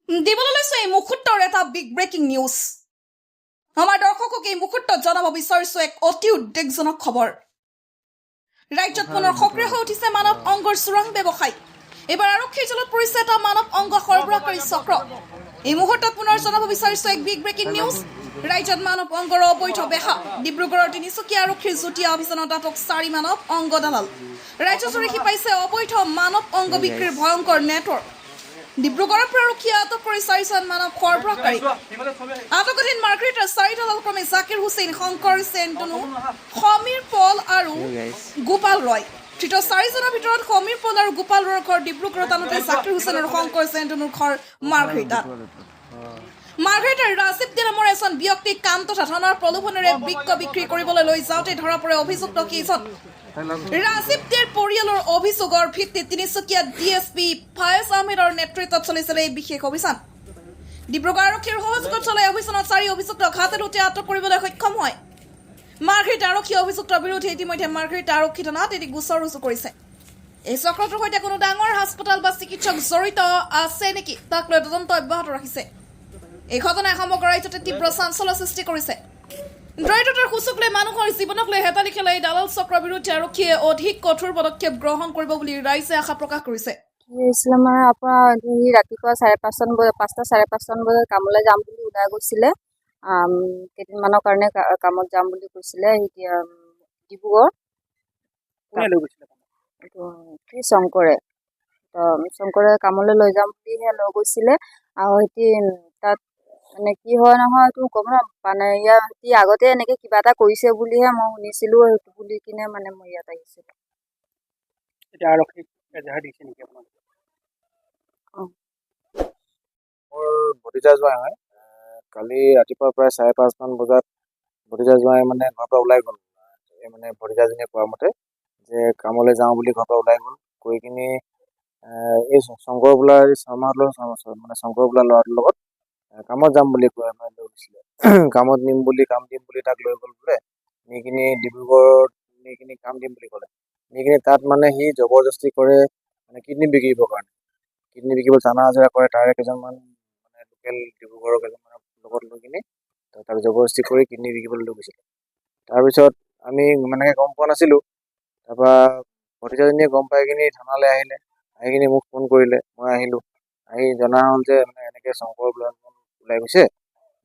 দিবলৈ লৈছো এই মুহূৰ্তৰ এটা বিগ ব্ৰেকিং নিউজ। আমাৰ দৰ্শকক এই মুহূৰ্তত জনাব বিচাৰিছো এক অতি উদ্বেগজনক খবৰ। ৰাজ্যত পুনৰ সক্ৰিয় হৈ উঠিছে মানৱ অংগৰ চোৰাং ব্যৱসায়। এইবাৰ আৰক্ষীৰ জালত পৰিছে এটা মানৱ অংগ সৰবৰাহকাৰী চক্ৰ। এই মুহূৰ্তত পুনৰ জনাব বিচাৰিছো এক বিগ ব্ৰেকিং নিউজ। ৰাজ্যত মানৱ অংগৰ অবৈধ বেহা। ডিব্ৰুগড়ৰ তিনিচুকীয়া আৰক্ষীৰ যুটীয়া অভিযানত আটক 4 মানৱ অংগ দালাল। ৰাজ্যজুৰি শিপাইছে অবৈধ মানৱ অংগ বিক্ৰীৰ ভয়ংকৰ নেটৱৰ্ক। ডিব্ৰুগড়ৰ পৰা আৰক্ষীয়ে আটক কৰি 4জন মানৱ সৰবৰাহকাৰী। আটকাধীন মাৰ্গ্ৰেটাৰ 4 দালাল ক্ৰমে জাকিৰ হুছেইন, শংকৰ চেণ্টনু, সমীৰ পল আৰু গোপাল ৰয়। ধৃত 4জনৰ ভিতৰত সমীৰ পল আৰু গোপাল ৰয়ৰ ঘৰ ডিব্ৰুগড়ত, আনহাতে জাকিৰ হুছেইন আৰু শংকৰ চেণ্টনুৰ ঘৰ মাৰ্গ্ৰেটাত। মাৰ্গ্ৰেটাৰ ৰাজীৱ দে নামৰ এজন ব্যক্তিক কাম তথা ধনৰ প্ৰলোভনেৰে বৃক্ষ বিক্ৰী কৰিবলৈ লৈ যাওঁতে ধৰা পৰে অভিযুক্ত কেইজন। ৰাজীৱ দেৰ পৰিয়ালৰ অভিযোগৰ ভিত্তিত তিনিচুকীয়া ডিএছপি ফায়েজ আহমেদৰ নেতৃত্বত চলিছিল এই বিশেষ অভিযান। ডিব্ৰুগড় আৰক্ষীৰ সহযোগত চলাই অভিযানত 4 অভিযুক্তক হাতে লোটে আটক কৰিবলৈ সক্ষম হয়। মাৰ্গ্ৰেট আৰক্ষী অভিযুক্তৰ বিৰুদ্ধে ইতিমধ্যে মাৰ্গ্ৰেট আৰক্ষী থানাত এটি গোচৰ ৰুজু কৰিছে। এই চক্ৰটোৰ সৈতে কোনো ডাঙৰ হাস্পতাল বা চিকিৎসক জড়িত আছে নেকি তাক লৈ তদন্ত অব্যাহত ৰাখিছে। এই ঘটনাই সমগ্ৰ ৰাজ্যতে তীব্ৰ চাঞ্চল্য সৃষ্টি কৰিছে। দৰিদ্ৰতাৰ সূচক লৈ মানুহৰ জীৱনক লৈ হেতালি খেলা এই দালাল চক্ৰৰ বিৰুদ্ধে আৰক্ষীয়ে অধিক কঠোৰ পদক্ষেপ গ্ৰহণ কৰিব বুলি ৰাইজে আশা প্ৰকাশ কৰিছে। আপোনাৰ ৰাতিপুৱা 5:30 বজাত 5:30 বজাত কামলৈ যাম বুলি ওলাই গৈছিলে। কেইদিনমানৰ কাৰণে কামত যাম বুলি কৈছিলে। এতিয়া ডিব্ৰুগড় শংকৰে কামলৈ লৈ যাম বুলিহে লৈ গৈছিলে। আৰু তাত মানে কি হয় নহয় এইটো ক'ব ন, মানে ইয়াত আগতে এনেকে কিবা এটা কৰিছে বুলিহে মই শুনিছিলো। সেইটো বুলি কিনে মানে মই ইয়াত আহিছিলো। এতিয়া আৰক্ষীক এজাহাৰ দিছে নেকি আপোনালোকে? মোৰ ভতিজা জোঁৱাই হয়। কালি ৰাতিপুৱা প্ৰায় 5:30 বজাত ভতিজা জোঁৱাই মানে ঘৰৰ পৰা ওলাই গ'ল। মানে ভতিজাজনীয়ে কোৱা মতে যে কামলৈ যাওঁ বুলি ঘৰৰ পৰা ওলাই গ'ল। গৈ কিনি এই শংকৰ বোলা মানে শংকৰ বোলা ল'ৰাটোৰ লগত কামত যাম বুলি কৈ লৈ গৈছিলে। কামত কাম দিম বুলি তাক লৈ গ'ল বোলে। নি কিনি ডিব্ৰুগড়ত নি কিনি কাম দিম বুলি ক'লে। নি কিনি তাত মানে সি জবৰদস্তি কৰে মানে কিডনী বিক্ৰীবৰ কাৰণে। কিডনী বিকিব জানা হাজৰা কৰে। তাৰে কেইজনমান মানে লোকেল ডিব্ৰুগড়ৰ কেইজনমানৰ লগত লৈ কিনি তাক জবৰদস্তি কৰি কিডনী বিকিবলৈ লৈ গৈছিলে। তাৰপিছত আমি মানে গম পোৱা নাছিলোঁ। তাৰপৰা ভতিজাজনীয়ে গম পাই কিনি থানালৈ আহিলে। আহি কিনি মোক ফোন কৰিলে। মই আহিলোঁ। আহি জনা হ'ল যে মানে এনেকৈ শংকৰ ওলাই গৈছে,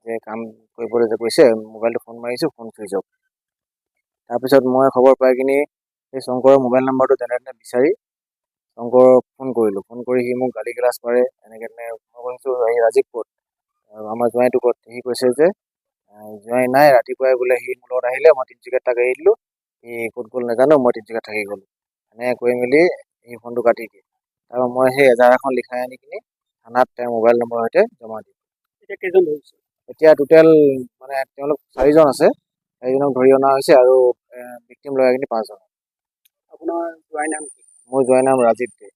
যে কাম কৰিবলৈ যে গৈছে। মোবাইলটো ফোন মাৰিছোঁ, ফোন চুইচ অফ। তাৰপিছত মই খবৰ পাই কিনি সেই শংকৰৰ মোবাইল নাম্বাৰটো যেনে তেনে বিচাৰি শংকৰক ফোন কৰিলোঁ। ফোন কৰি সি মোক গালি গালাজ পাৰে। এনেকৈ মই কৈছোঁ এই ৰাজীৱ ক'ত, আমাৰ জোঁৱাইটো ক'ত? সি কৈছে যে জোঁৱাই নাই, ৰাতিপুৱাই বোলে সি মোৰ লগত আহিলে, মই তিনিচুকীয়াত তাক এৰি দিলোঁ। সি ক'ত গ'ল নাজানো, মই তিনিচুকীয়াত থাকি গ'লোঁ। এনেকৈ কৈ মেলি সি ফোনটো কাটি দিয়ে। তাৰপৰা মই সেই এজাহাৰখন লিখাই আনি কিনি থানাত তেওঁৰ মোবাইল নম্বৰৰ সৈতে জমা দিওঁ। এতিয়া কেইজন ধৰিছে? এতিয়া টোটেল মানে তেওঁলোক 4জন আছে। 4জনক ধৰি অনা হৈছে আৰু ভিক্টিম লগাই কিনি 5জন। আপোনাৰ জোঁৱাইৰ নাম কি? মোৰ জোঁৱাইৰ নাম ৰাজীৱ দে।